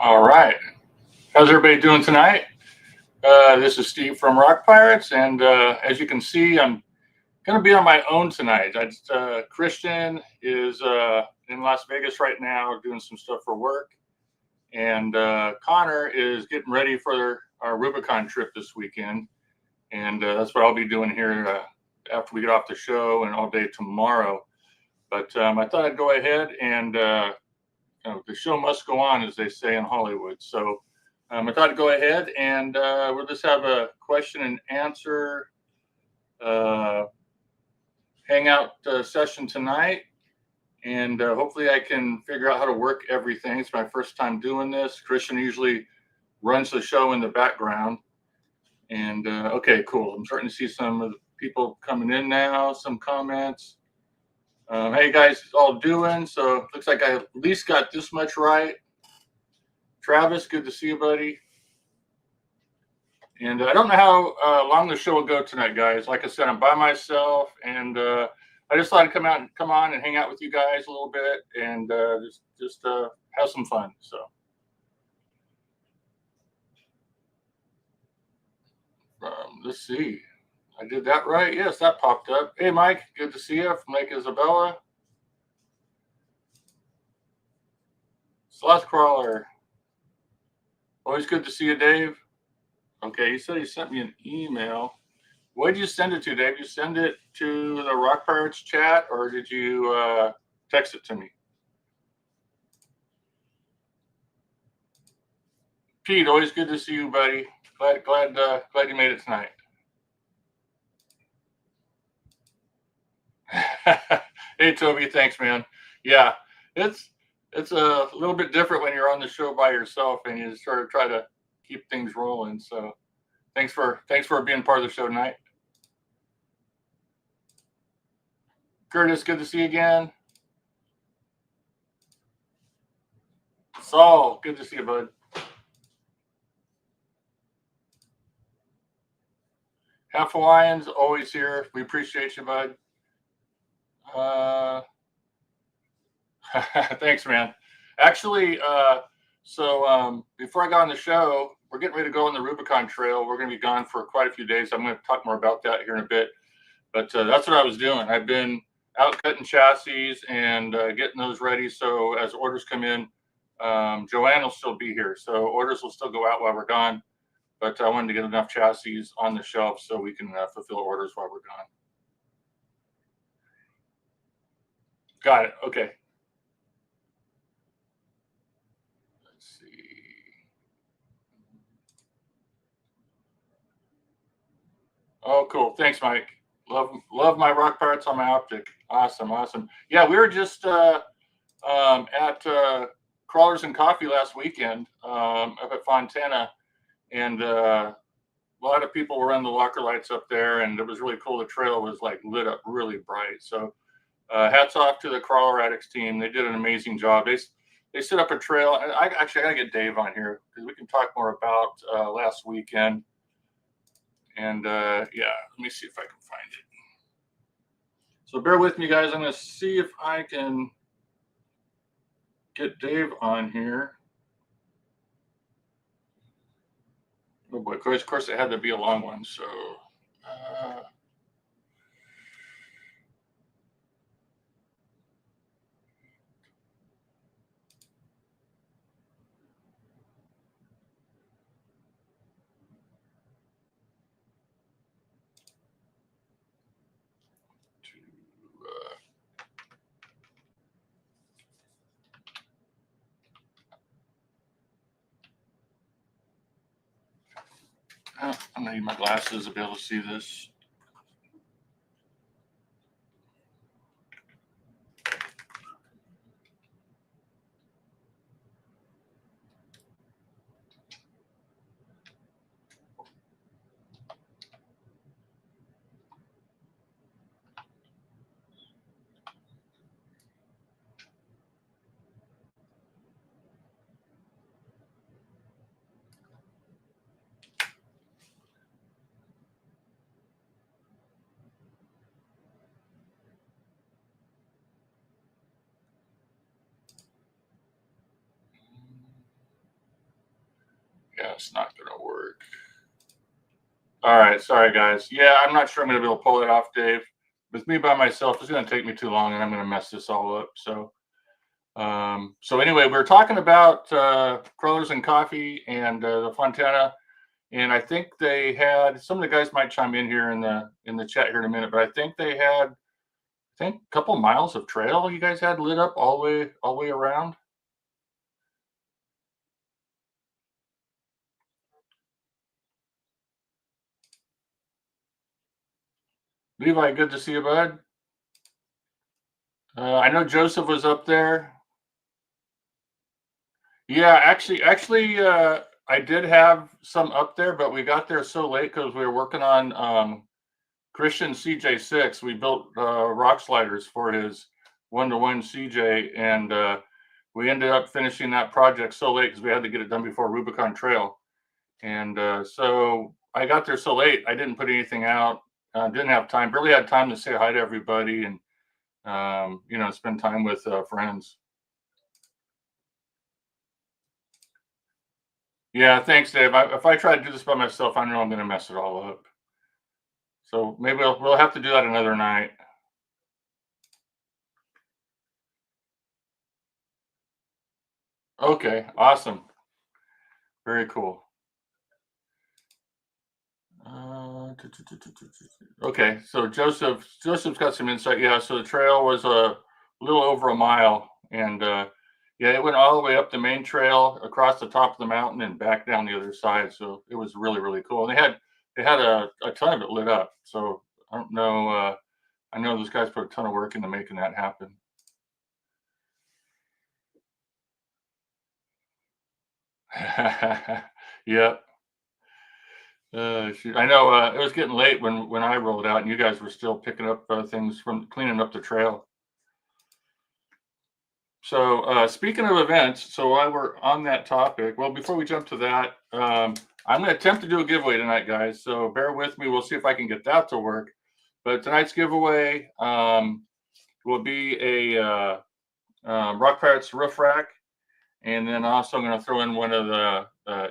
All right. How's everybody doing tonight? This is Steve from Rock Pirates, and as you can see, I'm going to be on my own tonight. Christian is in Las Vegas right now doing some stuff for work, and Connor is getting ready for our Rubicon trip this weekend, and that's what I'll be doing here after we get off the show and all day tomorrow. But I thought I'd go ahead and the show must go on, as they say in Hollywood. So I thought I'd go ahead and we'll just have a question and answer hangout session tonight. And hopefully I can figure out how to work everything. It's my first time doing this. Christian usually runs the show in the background. And okay, cool. I'm starting to see some of the people coming in now, some comments. How you guys all doing? So looks like I at least got this much right. Travis, good to see you, buddy. And I don't know how long the show will go tonight, guys. Like I said, I'm by myself, and I just thought I'd come on and hang out with you guys a little bit, and just have some fun. So let's see. I did that right. Yes, that popped up. Hey, Mike, good to see you from Lake Isabella. Sloth Crawler. Always good to see you, Dave. Okay, you said you sent me an email. What did you send it to, Dave? You send it to the Rock Pirates chat, or did you text it to me? Pete, always good to see you, buddy. Glad you made it tonight. Hey, Toby, thanks, man. Yeah, it's a little bit different when you're on the show by yourself and you sort of try to keep things rolling. So thanks for being part of the show tonight. Curtis, good to see you again. Saul, good to see you, bud. Half Hawaiians, always here. We appreciate you, bud. Thanks, man. Actually, so before I got on the show, we're getting ready to go on the Rubicon Trail. We're going to be gone for quite a few days. I'm going to talk more about that here in a bit. But that's what I was doing. I've been out cutting chassis and getting those ready. So as orders come in, Joanne will still be here. So orders will still go out while we're gone. But I wanted to get enough chassis on the shelf so we can fulfill orders while we're gone. Got it. Okay. Let's see. Oh, cool. Thanks, Mike. Love my Rock Pirates on my optic. Awesome. Yeah, we were just at Crawlers and Coffee last weekend up at Fontana, and a lot of people were running the locker lights up there, and it was really cool. The trail was like lit up really bright. So hats off to the Crawler Addicts team. They did an amazing job. They set up a trail. I gotta get Dave on here because we can talk more about last weekend. And yeah, let me see if I can find it. So bear with me, guys. I'm going to see if I can get Dave on here. Oh boy, of course it had to be a long one. So I'm going to need my glasses to be able to see this. That's not going to work. All right, sorry guys. Yeah, I'm not sure I'm going to be able to pull it off, Dave. With me by myself, it's going to take me too long, and I'm going to mess this all up. So anyway, we're talking about crawlers and coffee and the Fontana, and I think they had some of the guys might chime in here in the chat here in a minute, but I think they had a couple miles of trail you guys had lit up all the way around. Levi, good to see you, bud. I know Joseph was up there. Yeah, actually, I did have some up there, but we got there so late because we were working on Christian CJ6. We built rock sliders for his 1-to-1 CJ, and we ended up finishing that project so late because we had to get it done before Rubicon Trail. And so I got there so late, I didn't put anything out. Didn't have time, barely had time to say hi to everybody and spend time with friends. Yeah, thanks, Dave. If I try to do this by myself, I know I'm going to mess it all up. So maybe we'll have to do that another night. Okay, awesome. Very cool. Okay, so Joseph's got some insight. Yeah, so the trail was a little over a mile, and yeah, it went all the way up the main trail, across the top of the mountain, and back down the other side. So it was really, really cool. And they had a ton of it lit up. So I don't know. I know those guys put a ton of work into making that happen. Yep. Shoot. I know it was getting late when I rolled out, and you guys were still picking up things from cleaning up the trail. So speaking of events, so while we're on that topic, well, before we jump to that, I'm going to attempt to do a giveaway tonight, guys. So bear with me. We'll see if I can get that to work. But tonight's giveaway will be a Rock Pirates roof rack, and then also I'm going to throw in one of the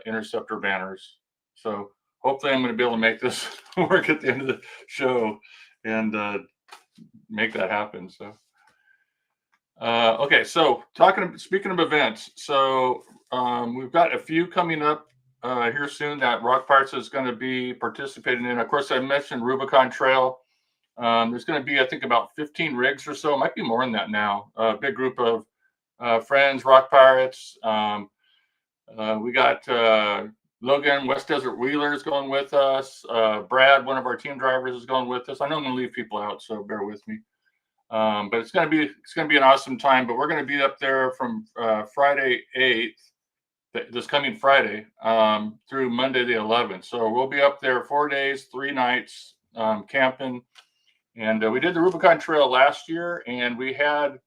Interceptor banners. So hopefully I'm going to be able to make this work at the end of the show and make that happen. So. Okay, so speaking of events, so we've got a few coming up here soon that Rock Pirates is going to be participating in. Of course, I mentioned Rubicon Trail. There's going to be, I think, about 15 rigs or so. It might be more than that now. A big group of friends, Rock Pirates. We got Logan, West Desert Wheelers going with us. Brad, one of our team drivers, is going with us. I know I'm going to leave people out, so bear with me. But it's gonna be an awesome time. But we're gonna be up there from Friday 8th, this coming Friday, through Monday the 11th. So we'll be up there 4 days, 3 nights, camping. And we did the Rubicon Trail last year, and we had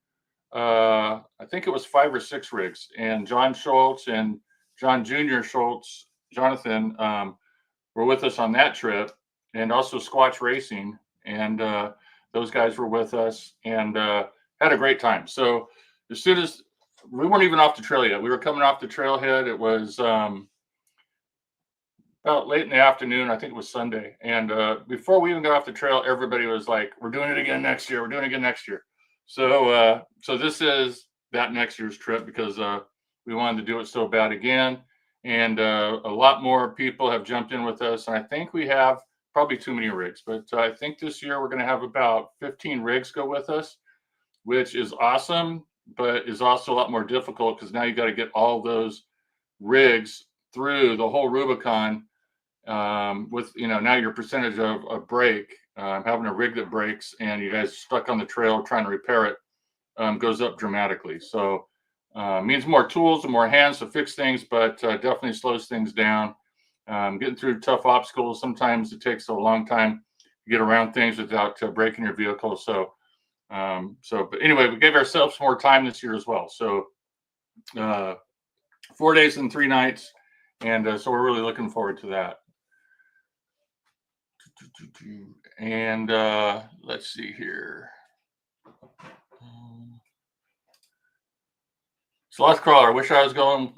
I think it was 5 or 6 rigs. And John Schultz and John Jr. Schultz, Jonathan, were with us on that trip, and also Squatch Racing. And those guys were with us and had a great time. So as soon as we weren't even off the trail yet, we were coming off the trailhead. It was about late in the afternoon. I think it was Sunday. And before we even got off the trail, everybody was like, "We're doing it again next year. We're doing it again next year." So so this is that next year's trip because we wanted to do it so bad again. And a lot more people have jumped in with us. And I think we have probably too many rigs, but I think this year we're going to have about 15 rigs go with us, which is awesome, but is also a lot more difficult because now you got to get all those rigs through the whole Rubicon with, now your percentage of break, having a rig that breaks and you guys stuck on the trail trying to repair it goes up dramatically. So means more tools and more hands to fix things, but definitely slows things down. Getting through tough obstacles, sometimes it takes a long time to get around things without breaking your vehicle. So, but anyway, we gave ourselves more time this year as well. So 4 days and 3 nights. And so we're really looking forward to that. And let's see here. Sloth Crawler, I wish I was going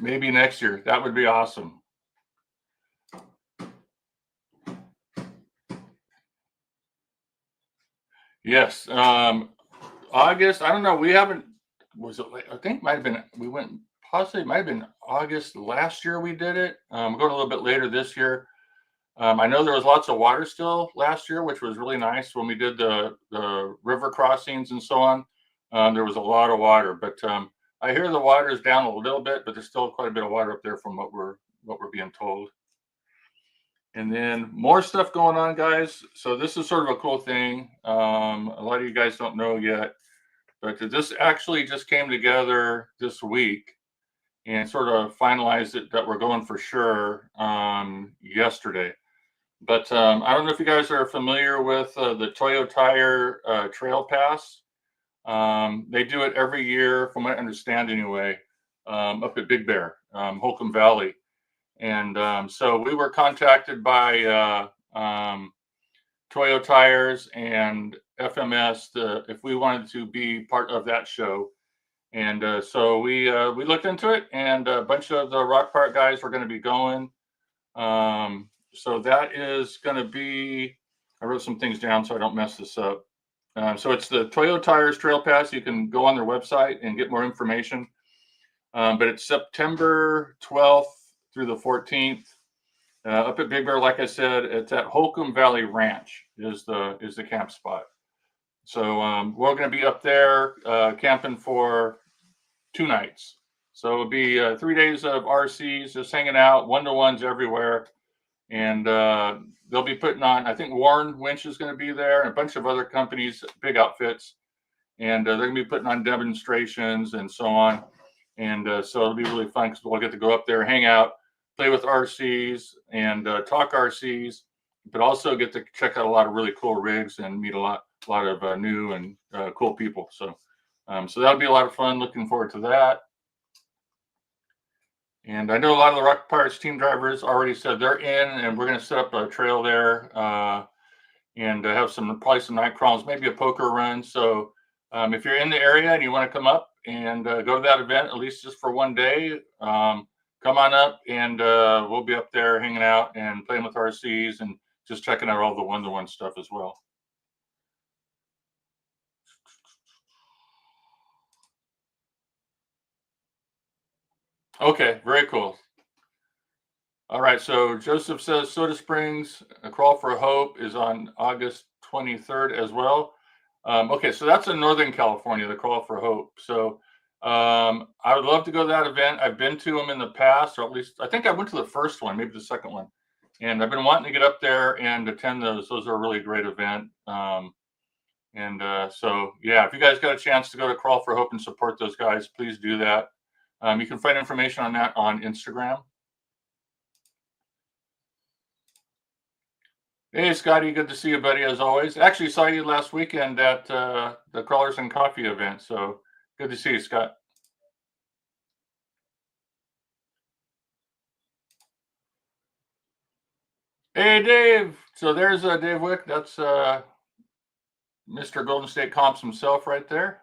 maybe next year. That would be awesome. Yes. August. I don't know. We haven't. Was it? I think it might have been. We went. Possibly might have been August last year. We did it. We're going a little bit later this year. I know there was lots of water still last year, which was really nice when we did the river crossings and so on. There was a lot of water, but I hear the water is down a little bit, but there's still quite a bit of water up there from what we're being told. And then more stuff going on, guys. So this is sort of a cool thing. A lot of you guys don't know yet, but this actually just came together this week and sort of finalized it that we're going for sure yesterday. But I don't know if you guys are familiar with the Toyo Tire Trail Pass. They do it every year, from what I understand anyway, up at Big Bear, Holcomb Valley. And so we were contacted by Toyo Tires and FMS if we wanted to be part of that show. And so we looked into it, and a bunch of the Rock Park guys were going to be going. So that is going to be, I wrote some things down so I don't mess this up. So it's the Toyo Tires Trail Pass. You can go on their website and get more information. But it's September 12th through the 14th up at Big Bear. Like I said, it's at Holcomb Valley Ranch is the camp spot. So we're going to be up there camping for 2 nights. So it'll be 3 days of RCs, just hanging out, one-to-ones everywhere. And they'll be putting on, I think Warren Winch is going to be there, and a bunch of other companies, big outfits. And they're going to be putting on demonstrations and so on. And so it'll be really fun because we'll get to go up there, hang out, play with RCs, and talk RCs, but also get to check out a lot of really cool rigs and meet a lot of new and cool people. So that'll be a lot of fun. Looking forward to that. And I know a lot of the Rock Pirates team drivers already said they're in, and we're going to set up a trail there and have probably some night crawls, maybe a poker run. So if you're in the area and you want to come up and go to that event, at least just for one day, come on up, and we'll be up there hanging out and playing with RCs and just checking out all the one-to-one stuff as well. Okay, very cool. All right, so Joseph says Soda Springs, A Crawl for Hope is on August 23rd as well. Okay, so that's in Northern California, the Crawl for Hope. So I would love to go to that event. I've been to them in the past, or at least I think I went to the first one, maybe the second one. And I've been wanting to get up there and attend those. Those are a really great event. So, yeah, if you guys got a chance to go to Crawl for Hope and support those guys, please do that. You can find information on that on Instagram. Hey, Scotty, good to see you, buddy, as always. Actually, saw you last weekend at the Crawlers and Coffee event, so good to see you, Scott. Hey, Dave. So there's Dave Wick. That's Mr. Golden State Comps himself right there.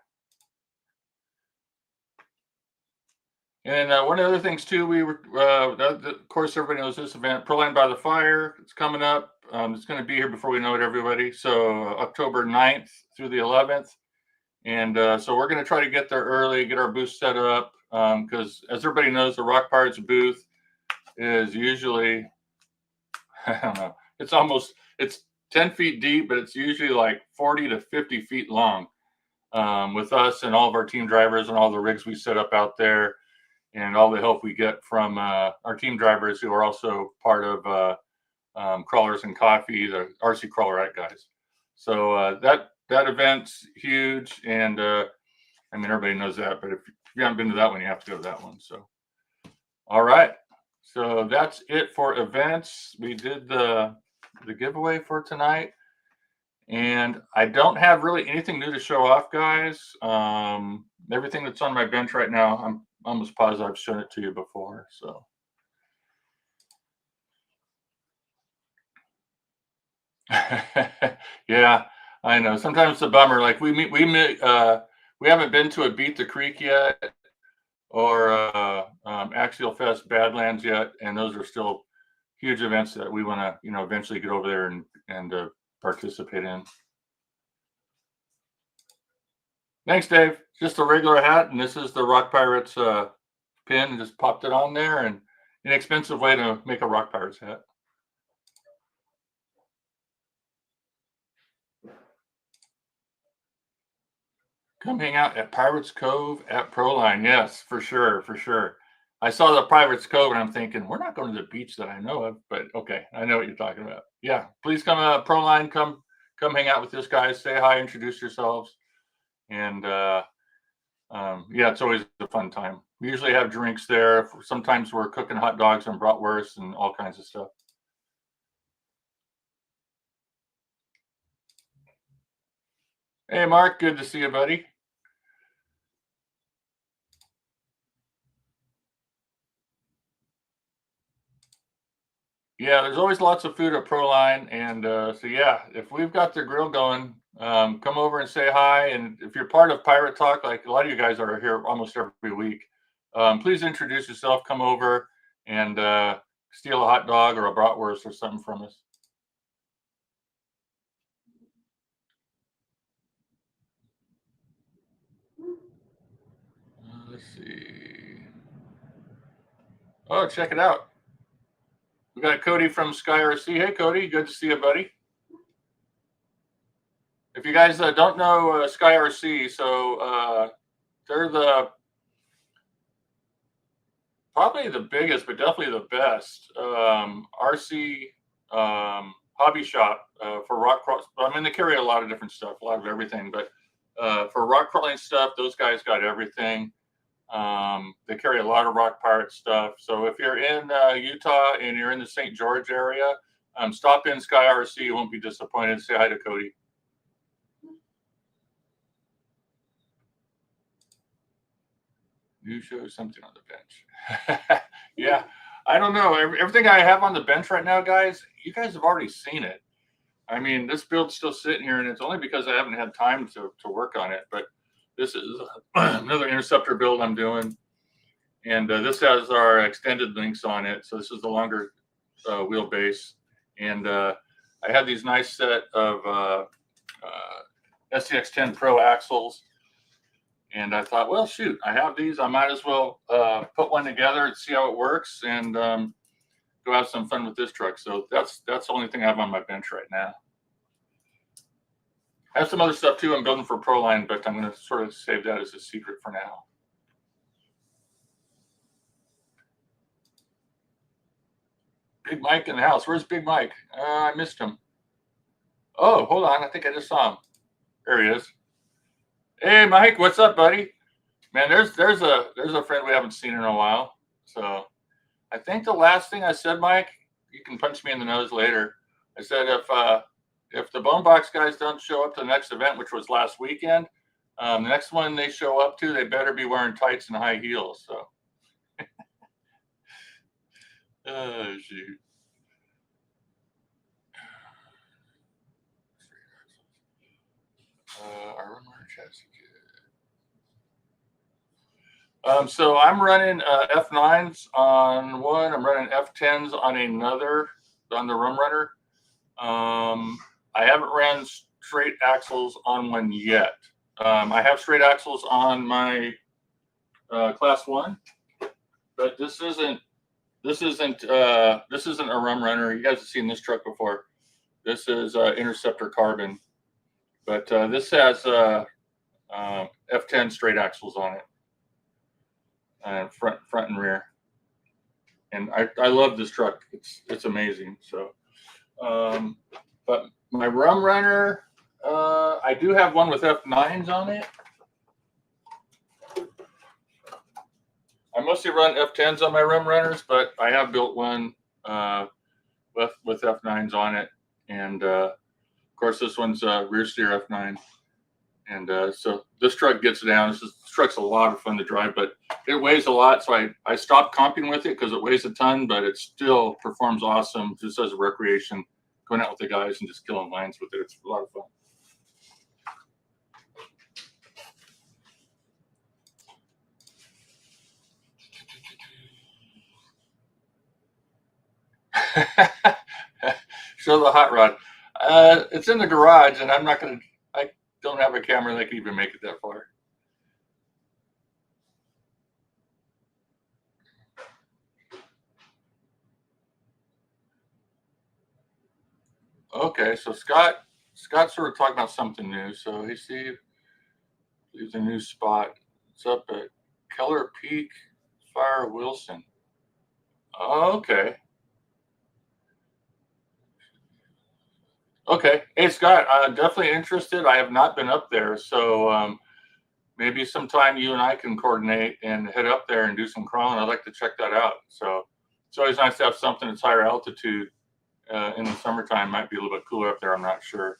And one of the other things, too, we were, of course, everybody knows this event, Proline by the Fire. It's coming up. It's going to be here before we know it, everybody. So October 9th through the 11th. And so we're going to try to get there early, get our booth set up, because as everybody knows, the Rock Pirates booth is usually, I don't know, it's 10 feet deep, but it's usually like 40 to 50 feet long with us and all of our team drivers and all the rigs we set up out there and all the help we get from our team drivers who are also part of Crawlers and Coffee, the RC Crawlerite guys. So that event's huge, and I mean, everybody knows that, but if you haven't been to that one, you have to go to that one. So, all right. So that's it for events. We did the giveaway for tonight, and I don't have really anything new to show off, guys. Everything that's on my bench right now, I'm almost positive I've shown it to you before. So. Yeah, I know. Sometimes it's a bummer. Like we haven't been to a Beat the Creek yet. or Axial Fest Badlands yet, and those are still huge events that we want to, eventually get over there and participate in. Thanks, Dave. Just a regular hat, and this is the Rock Pirates pin. Just popped it on there, and inexpensive way to make a Rock Pirates hat. Come hang out at Pirates Cove at Proline. Yes, for sure, for sure. I saw the Pirates Cove, and I'm thinking, we're not going to the beach that I know of, but okay, I know what you're talking about. Yeah, please come Proline. Come hang out with this guys. Say hi, introduce yourselves, and yeah, it's always a fun time. We usually have drinks there. Sometimes we're cooking hot dogs and bratwurst and all kinds of stuff. Hey, Mark, good to see you, buddy. Yeah, there's always lots of food at Proline, and so yeah, if we've got the grill going, come over and say hi. And if you're part of Pirate Talk, like a lot of you guys are here almost every week, please introduce yourself. Come over and steal a hot dog or a bratwurst or something from us. Let's see. Oh, check it out. We got Cody from Sky RC. Hey, Cody, good to see you, buddy. If you guys don't know Sky RC, so they're probably the biggest, but definitely the best RC hobby shop for rock crawl. I mean, they carry a lot of different stuff, a lot of everything, but for rock crawling stuff, those guys got everything. They carry a lot of Rock Pirate stuff. So if you're in Utah and you're in the St. George area, stop in Sky RC. You won't be disappointed. Say hi to Cody. New show, something on the bench. Yeah, I don't know. Everything I have on the bench right now, guys, you guys have already seen it. I mean, this build's still sitting here, and it's only because I haven't had time to work on it. But this is another interceptor build I'm doing. And this has our extended links on it. So this is the longer wheelbase. And I have these nice set of STX10 Pro axles. And I thought, well, shoot, I have these. I might as well put one together and see how it works and go have some fun with this truck. So that's the only thing I have on my bench right now. I have some other stuff too I'm building for Proline, but I'm going to sort of save that as a secret for now. Big Mike in the house. Where's Big Mike? I missed him. Oh, hold on. I think I just saw him. There he is. Hey, Mike. What's up, buddy? Man, there's a friend we haven't seen in a while. So I think the last thing I said, Mike, you can punch me in the nose later. I said if the Bone Box guys don't show up to the next event, which was last weekend, the next one they show up to, they better be wearing tights and high heels. So. Oh, shoot. Our runner chassis kit. So I'm running F9s on one. I'm running F10s on another, on the Rum Runner. I haven't ran straight axles on one yet. I have straight axles on my Class 1, but this isn't a Rum Runner. You guys have seen this truck before. This is Interceptor Carbon, but this has F10 straight axles on it, front and rear. And I love this truck. It's amazing. So, but my Rum Runner, I do have one with F9s on it. I mostly run F10s on my Rum Runners, but I have built one with F9s on it. And of course, this one's rear steer F9. And so this truck gets down. This truck's a lot of fun to drive, but it weighs a lot. So I stopped comping with it because it weighs a ton, but it still performs awesome just as a recreation, going out with the guys and just killing lines with it. It's a lot of fun. Show the hot rod. It's in the garage, and I don't have a camera that can even make it that far. Okay, so Scott's sort of talking about something new. So he sees a new spot. It's up at Keller Peak, Fire Wilson. Okay. Okay. Hey, Scott, definitely interested. I have not been up there, so maybe sometime you and I can coordinate and head up there and do some crawling. I'd like to check that out. So it's always nice to have something that's higher altitude in the summertime. Might be a little bit cooler up there. I'm not sure.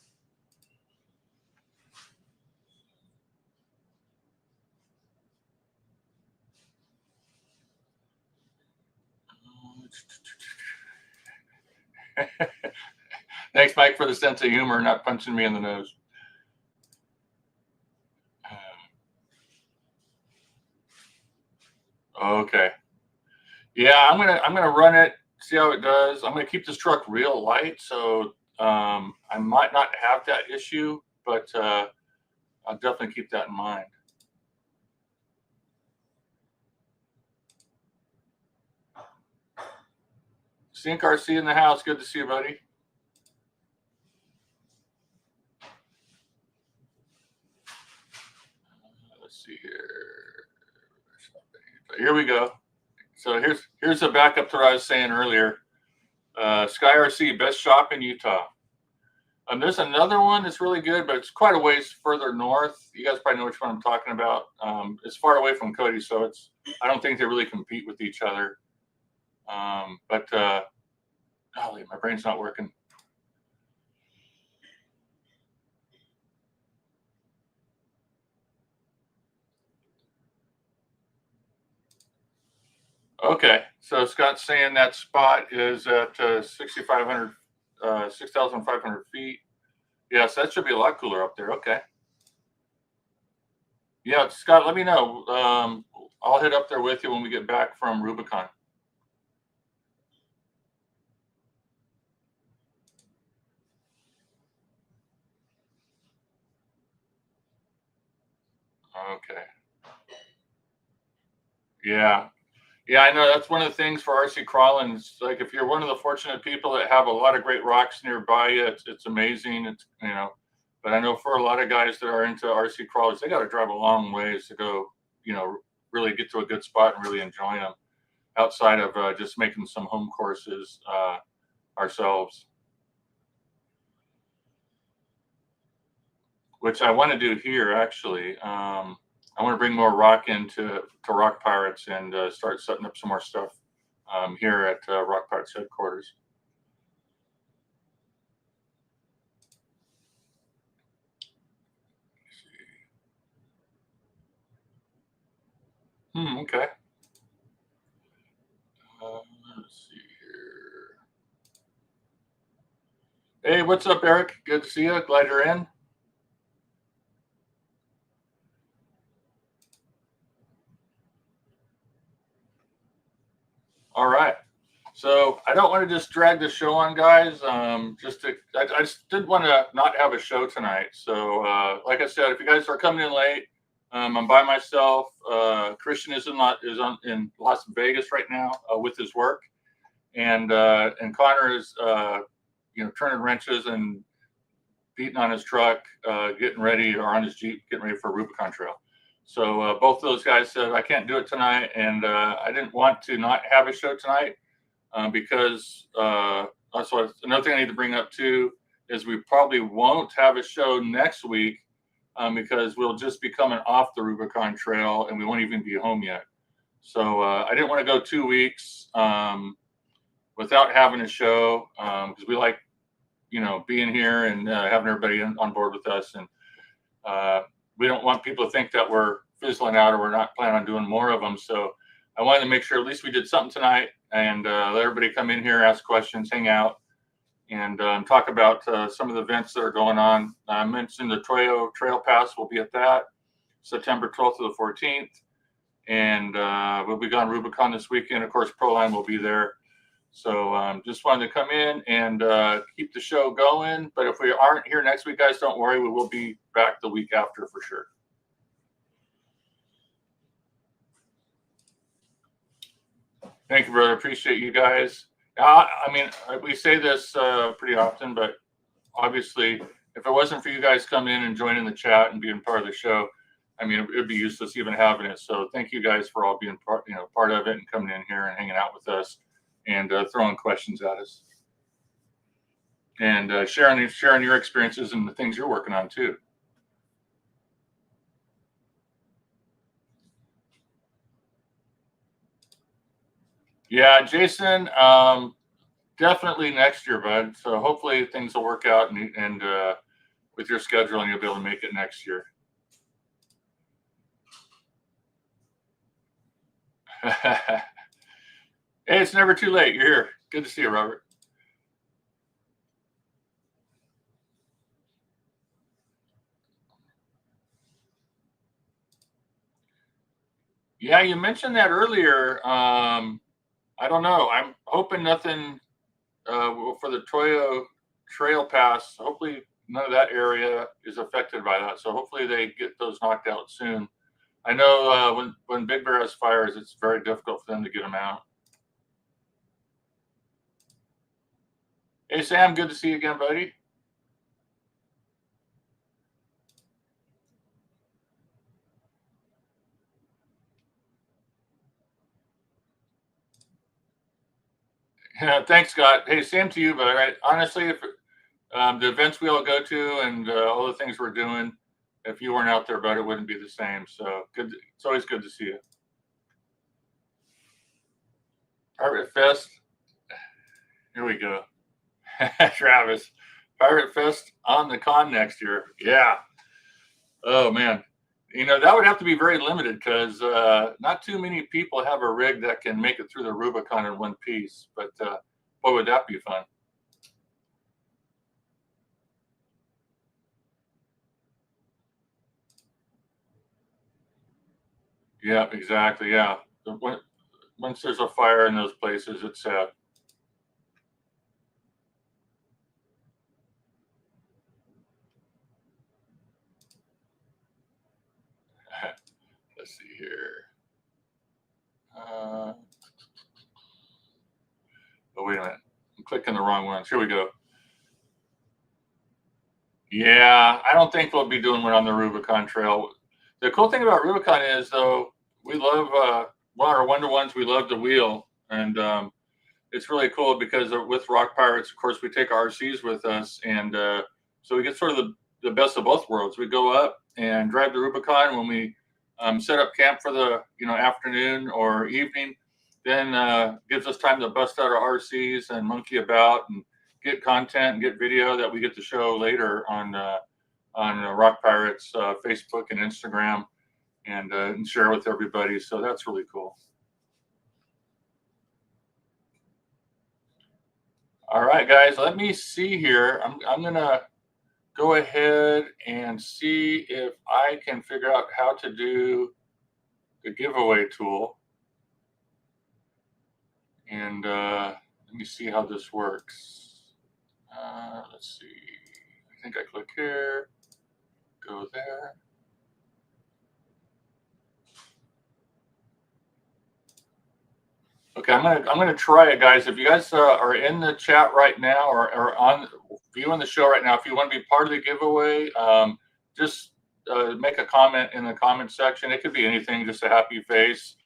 Thanks, Mike, for the sense of humor, not punching me in the nose. Okay. Yeah, I'm gonna run it, see how it does. I'm gonna keep this truck real light, so I might not have that issue, but I'll definitely keep that in mind. Sync RC in the house. Good to see you, buddy. Let's see here. Here we go. So here's a backup to what I was saying earlier. Sky RC, best shop in Utah. There's another one that's really good, but it's quite a ways further north. You guys probably know which one I'm talking about. It's far away from Cody, so I don't think they really compete with each other. But golly, my brain's not working. Okay, so Scott's saying that spot is at 6,500 feet. Yes, that should be a lot cooler up there. Okay. Yeah, Scott, let me know. I'll head up there with you when we get back from Rubicon. Okay. Yeah. Yeah, I know that's one of the things for RC crawling. It's like if you're one of the fortunate people that have a lot of great rocks nearby you, it's amazing. It's but I know for a lot of guys that are into RC crawlers, they got to drive a long ways to go, really get to a good spot and really enjoy them outside of just making some home courses ourselves, which I want to do here actually. I want to bring more rock into Rock Pirates and start setting up some more stuff here at Rock Pirates headquarters. Okay. Let's see here. Hey, what's up, Eric? Good to see you. Glad you're in. All right. So I don't want to just drag the show on, guys. I just didn't want to not have a show tonight. So like I said, if you guys are coming in late, I'm by myself. Christian is in Las Vegas right now with his work, and Connor is turning wrenches and beating on his truck, getting ready, or on his Jeep, getting ready for Rubicon Trail. So both those guys said I can't do it tonight, and I didn't want to not have a show tonight because that's what another thing I need to bring up too is we probably won't have a show next week because we'll just be coming off the Rubicon Trail and we won't even be home yet. So I didn't want to go 2 weeks without having a show because we like being here and having everybody on board with us, and we don't want people to think that we're fizzling out or we're not planning on doing more of them. So I wanted to make sure at least we did something tonight and let everybody come in here, ask questions, hang out, and talk about some of the events that are going on. I mentioned the Toyo Trail Pass. We'll be at that September 12th to the 14th, and we'll be on Rubicon this weekend. Of course, Proline will be there. So just wanted to come in and keep the show going. But if we aren't here next week, guys, don't worry. We will be back the week after for sure. Thank you, brother. Appreciate you guys. I mean, we say this pretty often, but obviously, if it wasn't for you guys coming in and joining the chat and being part of the show, I mean, it would be useless even having it. So thank you guys for all being part of it and coming in here and hanging out with us and throwing questions at us and sharing your experiences and the things you're working on too. Yeah, Jason, definitely next year, bud. So hopefully things will work out and with your schedule and you'll be able to make it next year. Hey, it's never too late. You're here. Good to see you, Robert. Yeah, you mentioned that earlier. I don't know. I'm hoping nothing for the Toyo Trail Pass. Hopefully, none of that area is affected by that. So hopefully they get those knocked out soon. I know when Big Bear has fires, it's very difficult for them to get them out. Hey, Sam, good to see you again, buddy. Yeah, thanks, Scott. Hey, same to you, but honestly, if the events we all go to and all the things we're doing, if you weren't out there, but it wouldn't be the same. So good. It's always good to see you. Pirate Fest. Here we go. Travis. Pirate Fest on the con next year. Yeah. Oh man. That would have to be very limited because not too many people have a rig that can make it through the Rubicon in one piece. But boy, would that be fun. Yeah, exactly. Yeah. Once there's a fire in those places, it's sad. Let's see here. Oh, wait a minute. I'm clicking the wrong ones. Here we go. Yeah, I don't think we'll be doing one on the Rubicon Trail. The cool thing about Rubicon is, though, we love our one-to-ones. We love the wheel, and it's really cool because with Rock Pirates, of course, we take RCs with us, and so we get sort of the best of both worlds. We go up and drive the Rubicon when we set up camp for the afternoon or evening. Then gives us time to bust out our RCs and monkey about and get content and get video that we get to show later on Rock Pirates Facebook and Instagram and share with everybody. So that's really cool. All right, guys, let me see here. I'm gonna go ahead and see if I can figure out how to do the giveaway tool. And let me see how this works. Let's see. I think I click here, go there. Okay, I'm gonna try it, guys. If you guys are in the chat right now or on viewing the show right now, if you want to be part of the giveaway, just make a comment in the comment section. It could be anything, just a happy face,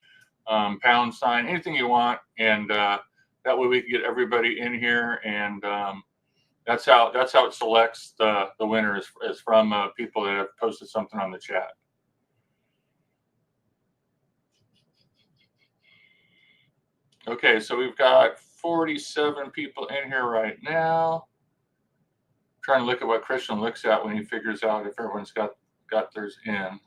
pound sign, anything you want, and that way we can get everybody in here. And that's how it selects the winner is from people that have posted something on the chat. Okay, so we've got 47 people in here right now. I'm trying to look at what Christian looks at when he figures out if everyone's got theirs in.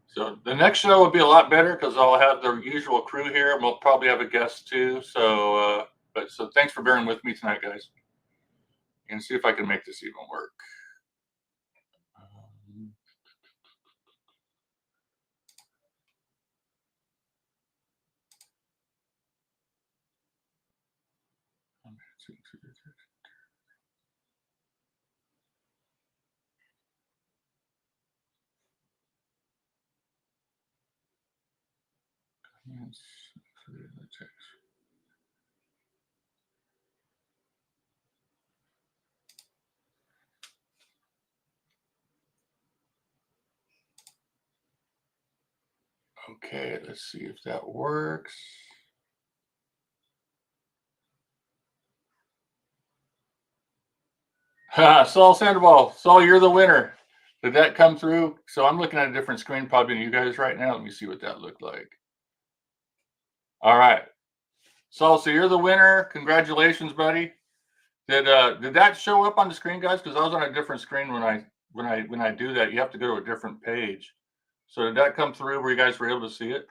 So the next show will be a lot better because I'll have the usual crew here, and we'll probably have a guest too. So, so thanks for bearing with me tonight, guys. And see if I can make this even work. Okay, let's see if that works. Saul Sandoval. Saul, you're the winner. Did that come through? So I'm looking at a different screen probably than you guys right now. Let me see what that looked like. All right. Saul, so you're the winner. Congratulations, buddy. Did that show up on the screen, guys? Because I was on a different screen when I do that. You have to go to a different page. So did that come through where you guys were able to see it?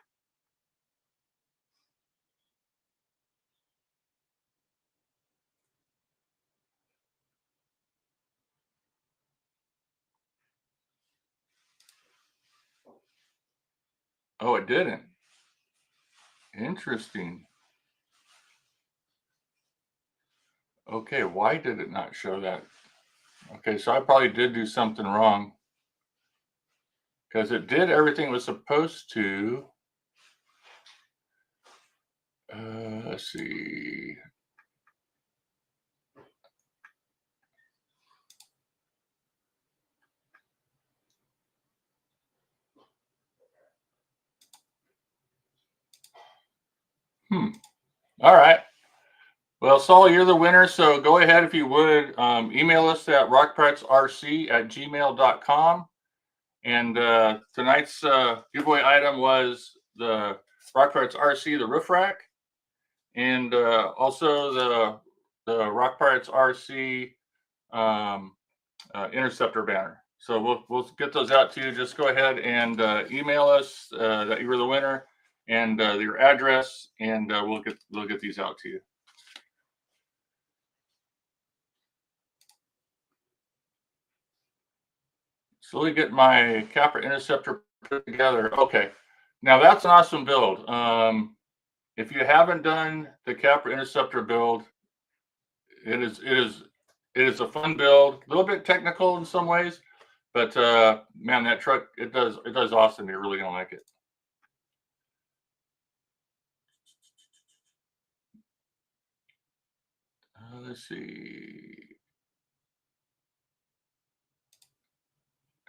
Oh, it didn't. Interesting. Okay, why did it not show that? Okay, so I probably did do something wrong because it did everything it was supposed to. Let's see. All right. Well, Saul, you're the winner. So go ahead, if you would, email us at rockparrotsrc@gmail.com. And tonight's giveaway item was the Rock Pirates RC, the roof rack, and also the Rock Pirates RC interceptor banner. So we'll get those out to you. Just go ahead and email us that you were the winner and your address, and we'll get these out to you. Slowly get my Capra interceptor put together. Okay, now that's an awesome build. If you haven't done the Capra interceptor build, it is a fun build. A little bit technical in some ways, but man, that truck it does awesome. You're really gonna like it. Let's see.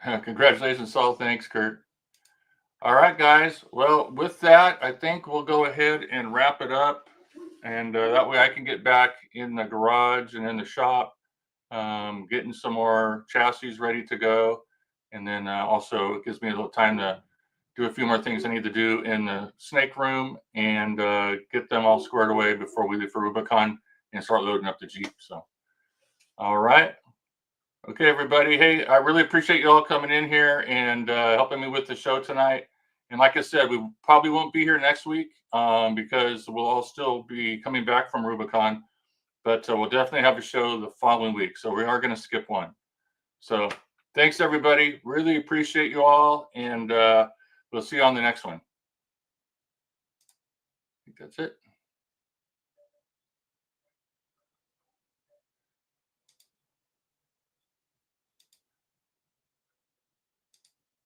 Congratulations, Saul. Thanks, Kurt. All right, guys. Well, with that, I think we'll go ahead and wrap it up. And that way I can get back in the garage and in the shop, getting some more chassis ready to go. And then also it gives me a little time to do a few more things I need to do in the snake room and get them all squared away before we leave for Rubicon and start loading up the Jeep. So, all right. Okay, everybody. Hey, I really appreciate you all coming in here and helping me with the show tonight. And like I said, we probably won't be here next week because we'll all still be coming back from Rubicon, but we'll definitely have a show the following week. So we are going to skip one. So thanks, everybody. Really appreciate you all. And we'll see you on the next one. I think that's it.